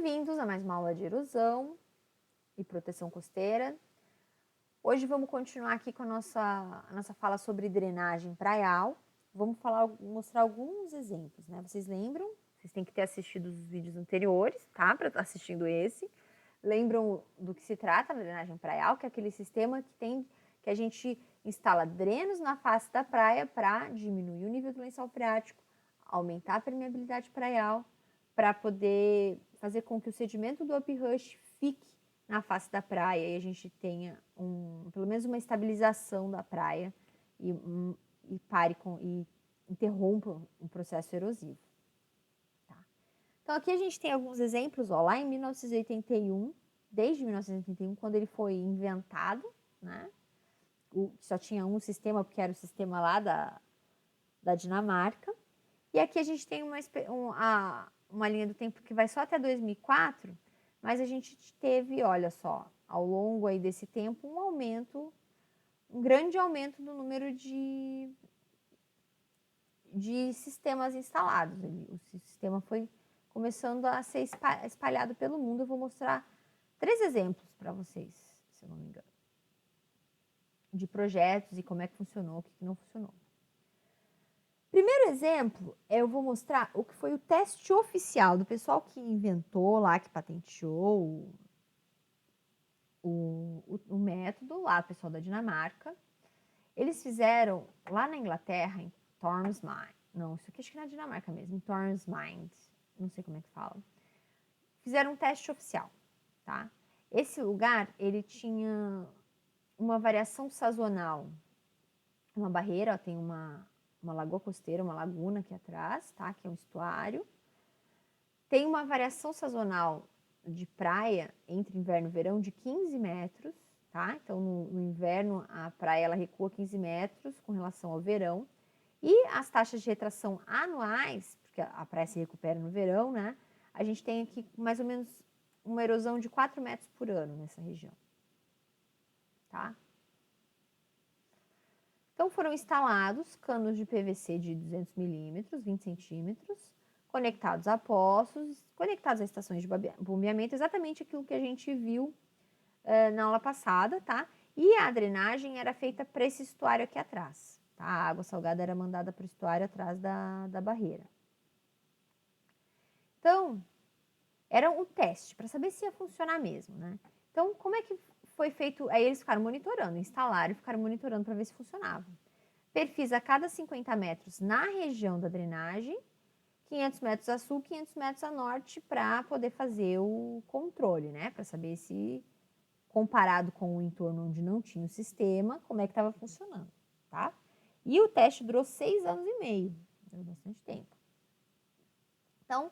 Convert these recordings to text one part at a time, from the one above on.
Bem-vindos a mais uma aula de erosão e proteção costeira. Hoje vamos continuar aqui com a nossa fala sobre drenagem praial. Vamos mostrar alguns exemplos, né? Vocês lembram? Vocês têm que ter assistido os vídeos anteriores, tá? Para estar assistindo esse. Lembram do que se trata a drenagem praial, que é aquele sistema que a gente instala drenos na face da praia para diminuir o nível do lençol freático, aumentar a permeabilidade praial, para poder fazer com que o sedimento do uprush fique na face da praia e a gente tenha pelo menos uma estabilização da praia e interrompa um processo erosivo. Tá? Então aqui a gente tem alguns exemplos, ó, lá em 1981, desde 1981, quando ele foi inventado, né? Só tinha um sistema, porque era o sistema lá da Dinamarca. E aqui a gente tem uma linha do tempo que vai só até 2004, mas a gente teve, olha só, ao longo aí desse tempo, um grande aumento do número de sistemas instalados. O sistema foi começando a ser espalhado pelo mundo. Eu vou mostrar 3 exemplos para vocês, se eu não me engano, de projetos e como é que funcionou, o que não funcionou. Primeiro exemplo, eu vou mostrar o que foi o teste oficial do pessoal que inventou lá, que patenteou o método lá, o pessoal da Dinamarca. Eles fizeram lá na Inglaterra, em Tormsminde, não, isso aqui acho que é na Dinamarca mesmo, em Tormsminde, não sei como é que fala. Fizeram um teste oficial, tá? Esse lugar, ele tinha uma variação sazonal, uma barreira, ó, tem uma lagoa costeira, uma laguna aqui atrás, tá? Que é um estuário. Tem uma variação sazonal de praia entre inverno e verão de 15 metros, tá? Então, no inverno, a praia ela recua 15 metros com relação ao verão. E as taxas de retração anuais, porque a praia se recupera no verão, né? A gente tem aqui mais ou menos uma erosão de 4 metros por ano nessa região, tá? Então, foram instalados canos de PVC de 200 milímetros, 20 centímetros, conectados a poços, conectados a estações de bombeamento, exatamente aquilo que a gente viu na aula passada, tá? E a drenagem era feita para esse estuário aqui atrás, tá? A água salgada era mandada para o estuário atrás da barreira. Então, era um teste para saber se ia funcionar mesmo, né? Então, como é que foi feito? Aí eles ficaram monitorando, instalaram e ficaram monitorando para ver se funcionava. Perfis a cada 50 metros na região da drenagem, 500 metros a sul, 500 metros a norte, para poder fazer o controle, né? Para saber se, comparado com o entorno onde não tinha o sistema, como é que estava funcionando, tá? E o teste durou 6 anos e meio, durou bastante tempo. Então,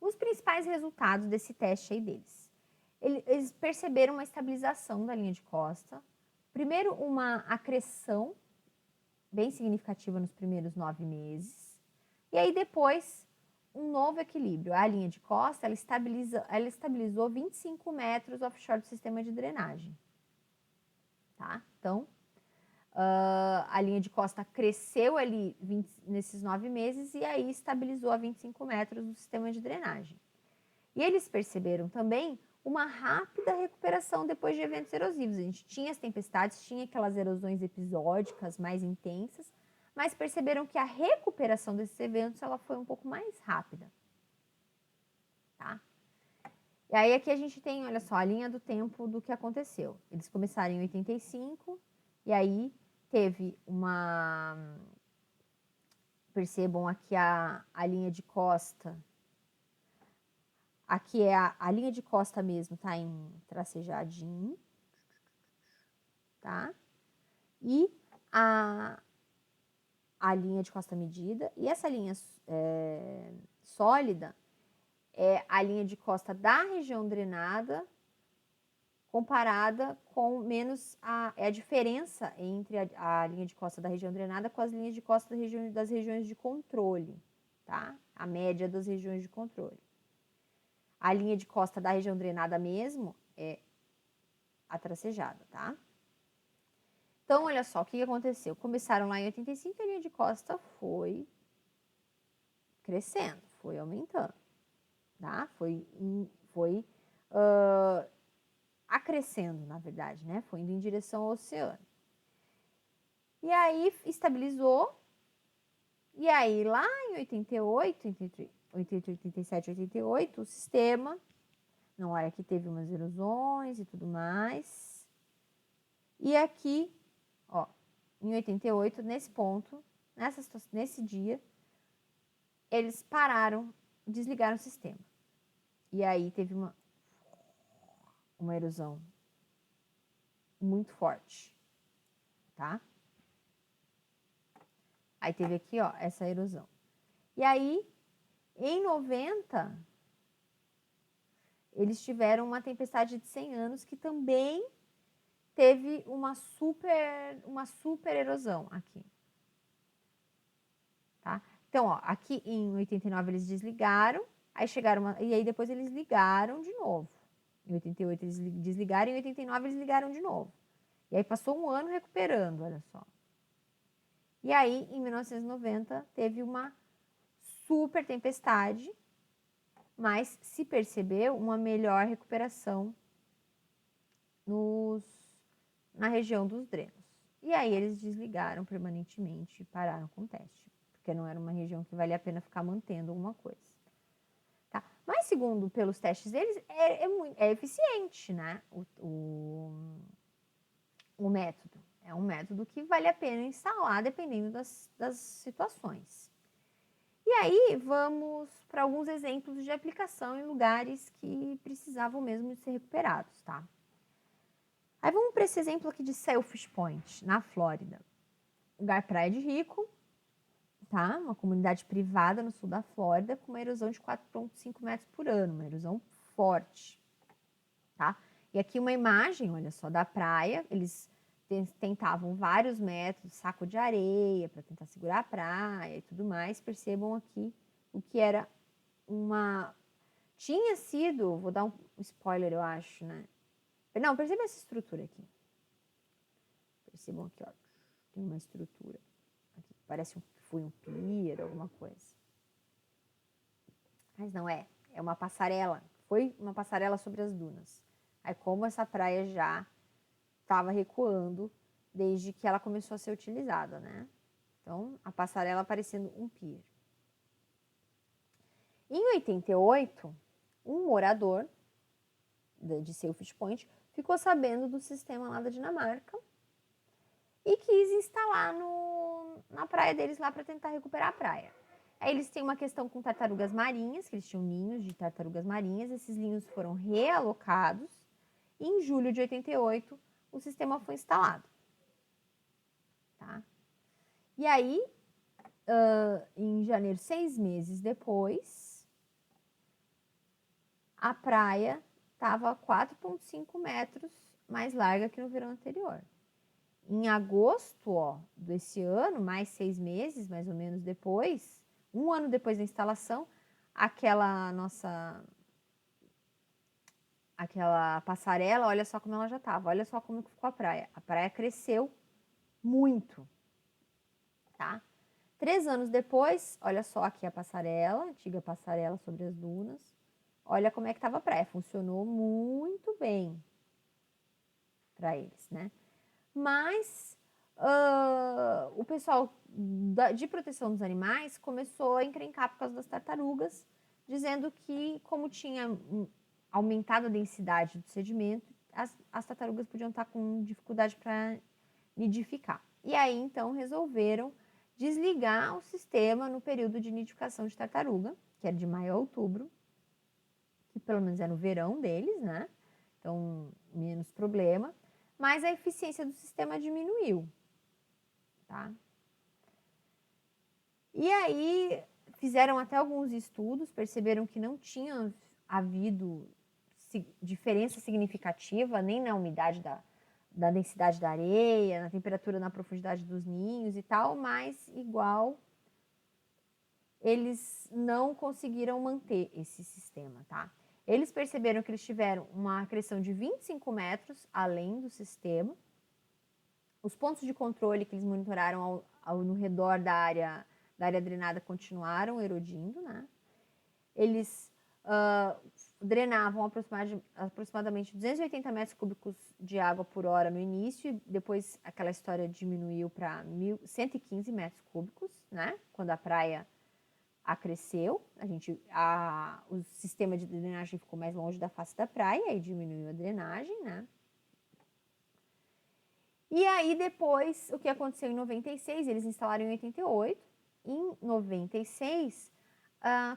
os principais resultados desse teste aí deles. Eles perceberam uma estabilização da linha de costa. Primeiro, uma acreção bem significativa nos primeiros 9 meses. E aí depois, um novo equilíbrio. A linha de costa, ela estabilizou 25 metros offshore do sistema de drenagem. Tá? Então, a linha de costa cresceu ali nesses 9 meses e aí estabilizou a 25 metros do sistema de drenagem. E eles perceberam também uma rápida recuperação depois de eventos erosivos. A gente tinha as tempestades, tinha aquelas erosões episódicas mais intensas, mas perceberam que a recuperação desses eventos ela foi um pouco mais rápida. Tá? E aí aqui a gente tem, olha só, a linha do tempo do que aconteceu. Eles começaram em 85 e aí teve uma... Percebam aqui a linha de costa. Aqui é a linha de costa mesmo, tá em tracejadinho, tá? E a linha de costa medida. E essa linha sólida é a linha de costa da região drenada comparada com menos a diferença entre a linha de costa da região drenada com as linhas de costa das regiões de controle, tá? A média das regiões de controle. A linha de costa da região drenada mesmo é a tracejada, tá? Então, olha só, o que aconteceu? Começaram lá em 85 e a linha de costa foi crescendo, foi aumentando, tá? foi acrescendo, na verdade, né? Foi indo em direção ao oceano. E aí estabilizou, e aí lá em 88, entre 87 e 88, o sistema, não, olha, aqui teve umas erosões e tudo mais. E aqui, ó, em 88, nesse ponto, nesse dia, eles pararam, desligaram o sistema. E aí teve uma erosão muito forte, tá? Aí teve aqui, ó, essa erosão. E aí, em 90, eles tiveram uma tempestade de 100 anos que também teve uma super erosão aqui. Tá? Então, ó, aqui em 89 eles desligaram, aí chegaram, e aí depois eles ligaram de novo. Em 88 eles desligaram, em 89 eles ligaram de novo. E aí passou um ano recuperando, olha só. E aí, em 1990, teve uma super tempestade, mas se percebeu uma melhor recuperação na região dos drenos. E aí eles desligaram permanentemente e pararam com o teste, porque não era uma região que valia a pena ficar mantendo alguma coisa. Tá? Mas segundo pelos testes deles, é eficiente, né? O método. É um método que vale a pena instalar dependendo das situações. E aí vamos para alguns exemplos de aplicação em lugares que precisavam mesmo de ser recuperados, tá? Aí vamos para esse exemplo aqui de Selfish Point, na Flórida. Lugar praia de rico, tá? Uma comunidade privada no sul da Flórida com uma erosão de 4,5 metros por ano, uma erosão forte, tá? E aqui uma imagem, olha só, da praia. Eles tentavam vários métodos, saco de areia para tentar segurar a praia e tudo mais. Percebam aqui o que era tinha sido, vou dar um spoiler, eu acho, né? Não, perceba essa estrutura aqui. Percebam aqui, ó. Tem uma estrutura. Aqui, parece que foi um pier, alguma coisa. Mas não é. É uma passarela. Foi uma passarela sobre as dunas. Aí, como essa praia já estava recuando desde que ela começou a ser utilizada, né? Então, a passarela parecendo um pier. Em 88, um morador de Selfish Point ficou sabendo do sistema lá da Dinamarca e quis instalar na praia deles lá para tentar recuperar a praia. Aí eles têm uma questão com tartarugas marinhas, que eles tinham ninhos de tartarugas marinhas, esses ninhos foram realocados e em julho de 88 o sistema foi instalado. Tá? E aí, em janeiro, 6 meses depois, a praia estava 4,5 metros mais larga que no verão anterior. Em agosto, ó, desse ano, mais 6 meses, mais ou menos depois, um ano depois da instalação, aquela passarela, olha só como ela já estava, olha só como ficou a praia. A praia cresceu muito, tá? 3 anos depois, olha só aqui a passarela, antiga passarela sobre as dunas. Olha como é que estava a praia, funcionou muito bem para eles, né? Mas o pessoal de proteção dos animais começou a encrencar por causa das tartarugas, dizendo que como tinha aumentado a densidade do sedimento, as tartarugas podiam estar com dificuldade para nidificar. E aí, então, resolveram desligar o sistema no período de nidificação de tartaruga, que era de maio a outubro, que pelo menos era no verão deles, né? Então, menos problema. Mas a eficiência do sistema diminuiu, tá? E aí, fizeram até alguns estudos, perceberam que não tinha havido diferença significativa nem na umidade da densidade da areia, na temperatura, na profundidade dos ninhos e tal, mas igual eles não conseguiram manter esse sistema, tá? Eles perceberam que eles tiveram uma acreção de 25 metros além do sistema. Os pontos de controle que eles monitoraram no redor da área drenada continuaram erodindo, né? Eles drenavam aproximadamente 280 metros cúbicos de água por hora no início, e depois aquela história diminuiu para 1.115 metros cúbicos, né? Quando a praia acresceu, o sistema de drenagem ficou mais longe da face da praia, aí diminuiu a drenagem, né? E aí depois, o que aconteceu em 96, eles instalaram em 88, em 96,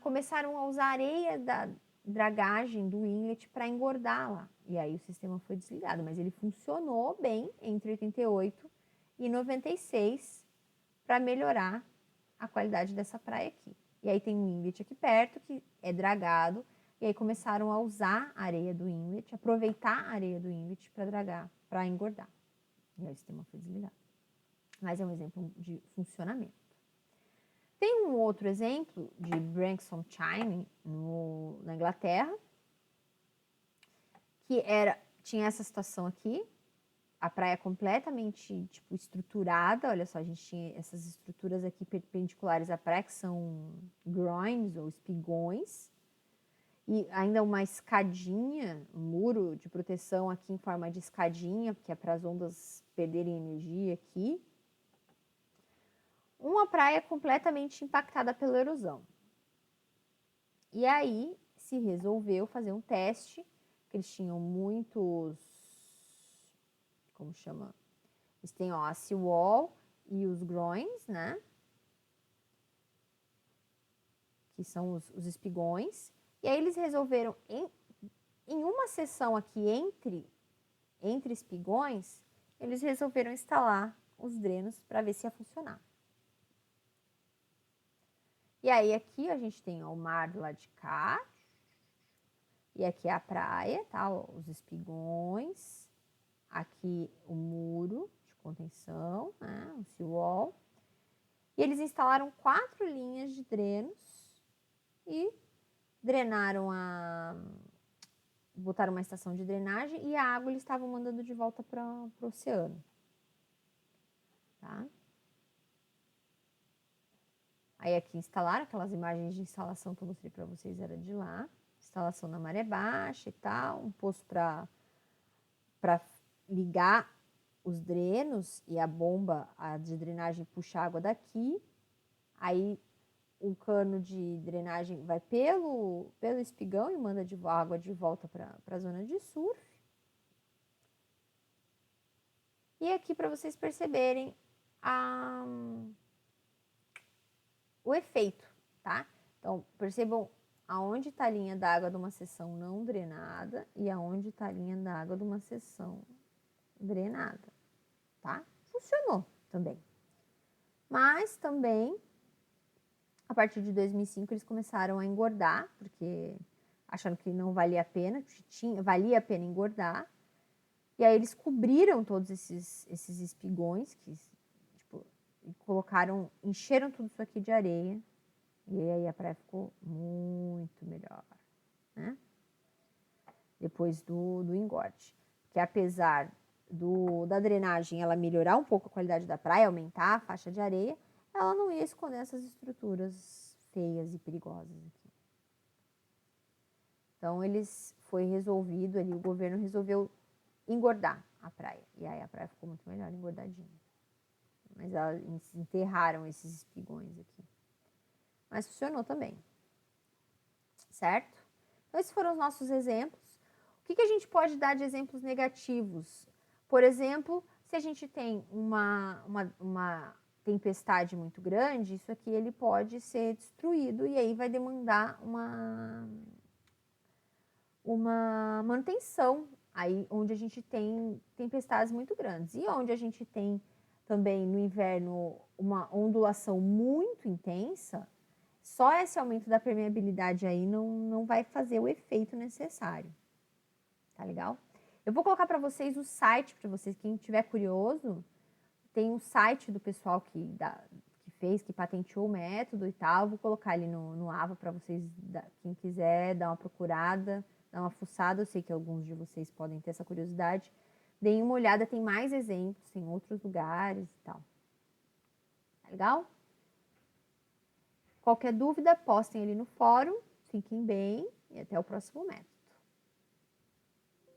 começaram a usar areia da dragagem do inlet para engordar lá. E aí o sistema foi desligado, mas ele funcionou bem entre 88 e 96 para melhorar a qualidade dessa praia aqui. E aí tem um inlet aqui perto que é dragado, e aí começaram a usar a areia do inlet, aproveitar a areia do inlet para dragar, para engordar. E aí o sistema foi desligado. Mas é um exemplo de funcionamento. Tem um outro exemplo de Branksome Chine na Inglaterra, que tinha essa situação aqui, a praia completamente estruturada, olha só, a gente tinha essas estruturas aqui perpendiculares à praia, que são groins ou espigões, e ainda uma escadinha, um muro de proteção aqui em forma de escadinha, porque é para as ondas perderem energia aqui. Uma praia completamente impactada pela erosão. E aí se resolveu fazer um teste, que eles tinham muitos, como chama? Eles têm a seawall e os groins, né? Que são os espigões. E aí eles resolveram, em uma seção aqui entre espigões, eles resolveram instalar os drenos para ver se ia funcionar. E aí aqui a gente tem o mar do lado de cá. E aqui é a praia, tá? Os espigões. Aqui o muro de contenção, né? O seawall. E eles instalaram 4 linhas de drenos e drenaram botaram uma estação de drenagem e a água eles estavam mandando de volta para o oceano. Tá? Aí aqui instalaram aquelas imagens de instalação que eu mostrei para vocês, era de lá. Instalação na maré baixa e tal, um poço para ligar os drenos e a bomba de drenagem puxa água daqui. Aí um cano de drenagem vai pelo espigão e manda água de volta para a zona de surf. E aqui para vocês perceberem o efeito, tá? Então, percebam aonde está a linha d'água de uma seção não drenada e aonde está a linha d'água de uma seção drenada, tá? Funcionou também. Mas também, a partir de 2005, eles começaram a engordar, porque acharam que não valia a pena, valia a pena engordar. E aí eles cobriram todos esses espigões, encheram tudo isso aqui de areia. E aí a praia ficou muito melhor, né? Depois do engorde. Que apesar da drenagem ela melhorar um pouco a qualidade da praia, aumentar a faixa de areia, ela não ia esconder essas estruturas feias e perigosas aqui. Então, foi resolvido ali, o governo resolveu engordar a praia. E aí a praia ficou muito melhor engordadinha. Mas eles enterraram esses espigões aqui. Mas funcionou também. Certo? Então, esses foram os nossos exemplos. O que a gente pode dar de exemplos negativos? Por exemplo, se a gente tem uma tempestade muito grande, isso aqui ele pode ser destruído e aí vai demandar uma manutenção, aí onde a gente tem tempestades muito grandes. E onde a gente tem também no inverno uma ondulação muito intensa, só esse aumento da permeabilidade aí não vai fazer o efeito necessário. Tá legal? Eu vou colocar para vocês o site, para vocês, quem tiver curioso, tem um site do pessoal que patenteou o método e tal. Vou colocar ali no AVA para vocês, quem quiser dar uma procurada, dar uma fuçada. Eu sei que alguns de vocês podem ter essa curiosidade. Deem uma olhada, tem mais exemplos, tem outros lugares e tal. Tá legal? Qualquer dúvida, postem ali no fórum. Fiquem bem e até o próximo método.